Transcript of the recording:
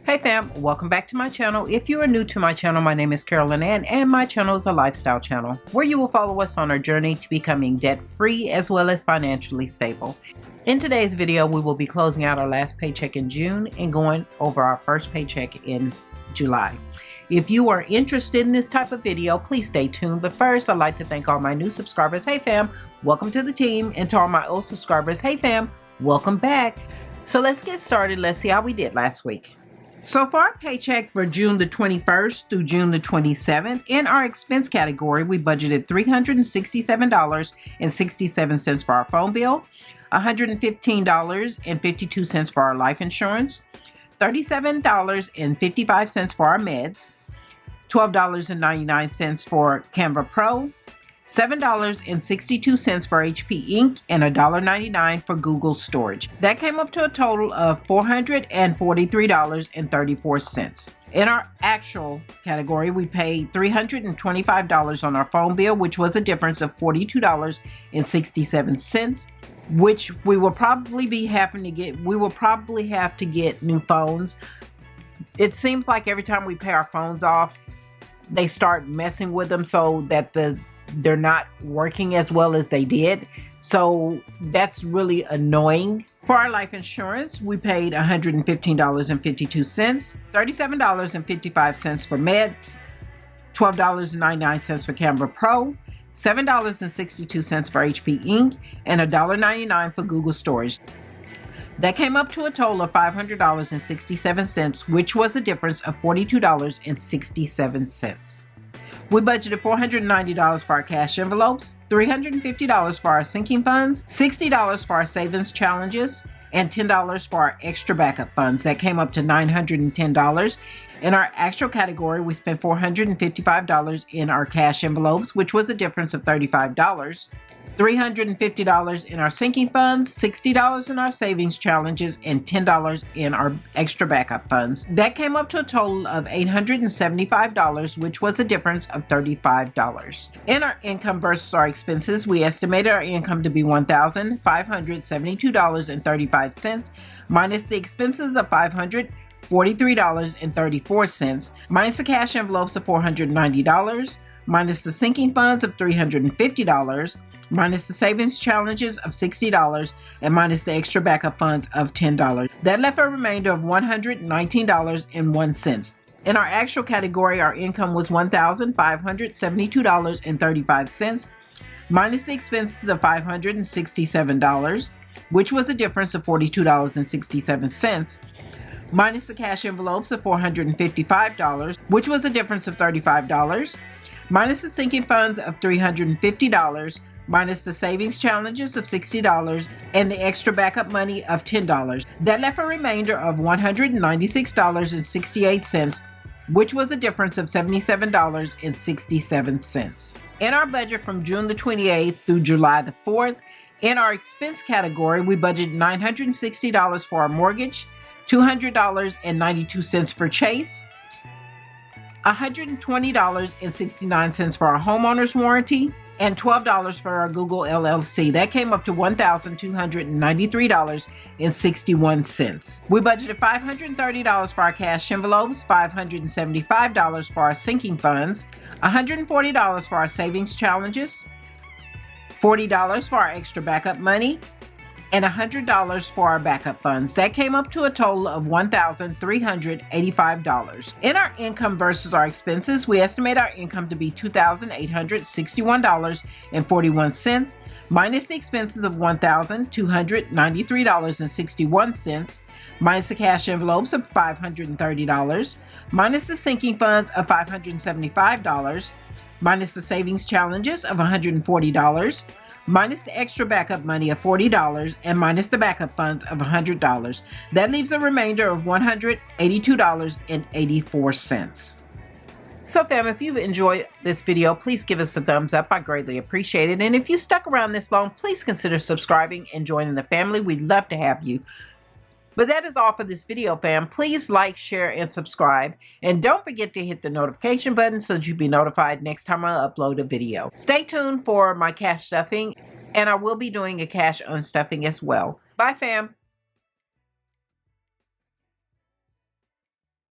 Hey fam, welcome back to my channel. If you are new to my channel, my name is Carolyn Ann, and my channel is a lifestyle channel where you will follow us on our journey to becoming debt-free as well as financially stable. In today's video, we will be closing out our last paycheck in June and going over our first paycheck in July. If you are interested in this type of video, please stay tuned. But first, I'd like to thank all my new subscribers. Hey fam, welcome to the team. And to all my old subscribers, hey fam, welcome back. So let's get started. Let's see how we did last week. So for our paycheck for June the 21st through June the 27th, in our expense category, we budgeted $367.67 for our phone bill, $115.52 for our life insurance, $37.55 for our meds, $12.99 for Canva Pro, $7.62 for HP Ink, and $1.99 for Google Storage. That came up to a total of $443.34. In our actual category, we paid $325 on our phone bill, which was a difference of $42.67, which we will probably have to get new phones. It seems like every time we pay our phones off, they start messing with them so that they're not working as well as they did. So that's really annoying. For our life insurance, we paid $115.52, $37.55 for meds, $12.99 for Canva Pro, $7.62 for HP Ink, and $1.99 for Google Storage. That came up to a total of $500.67, which was a difference of $42.67. We budgeted $490 for our cash envelopes, $350 for our sinking funds, $60 for our savings challenges, and $10 for our extra backup funds. That came up to $910. In our actual category, we spent $455 in our cash envelopes, which was a difference of $35. $350 in our sinking funds, $60 in our savings challenges, and $10 in our extra backup funds. That came up to a total of $875, which was a difference of $35. In our income versus our expenses, we estimated our income to be $1,572.35, minus the expenses of $543.34, minus the cash envelopes of $490, minus the sinking funds of $350, minus the savings challenges of $60, and minus the extra backup funds of $10. That left a remainder of $119.01. In our actual category, our income was $1,572.35, minus the expenses of $567, which was a difference of $42.67, minus the cash envelopes of $455, which was a difference of $35, minus the sinking funds of $350, minus the savings challenges of $60, and the extra backup money of $10. That left a remainder of $196.68, which was a difference of $77.67. In our budget from June the 28th through July the 4th, in our expense category, we budgeted $960 for our mortgage, $200.92 for Chase, $120.69 for our homeowner's warranty, and $12 for our Google LLC. That came up to $1,293.61. We budgeted $530 for our cash envelopes, $575 for our sinking funds, $140 for our savings challenges, $40 for our extra backup money, and $100 for our backup funds. That came up to a total of $1,385. In our income versus our expenses, we estimate our income to be $2,861.41, minus the expenses of $1,293.61, minus the cash envelopes of $530, minus the sinking funds of $575, minus the savings challenges of $140, minus the extra backup money of $40, and minus the backup funds of $100. That leaves a remainder of $182.84. So fam, if you've enjoyed this video, please give us a thumbs up. I greatly appreciate it. And if you stuck around this long, please consider subscribing and joining the family. We'd love to have you. But that is all for this video, fam. Please like, share, and subscribe. And don't forget to hit the notification button so that you'll be notified next time I upload a video. Stay tuned for my cash stuffing, and I will be doing a cash unstuffing as well. Bye, fam.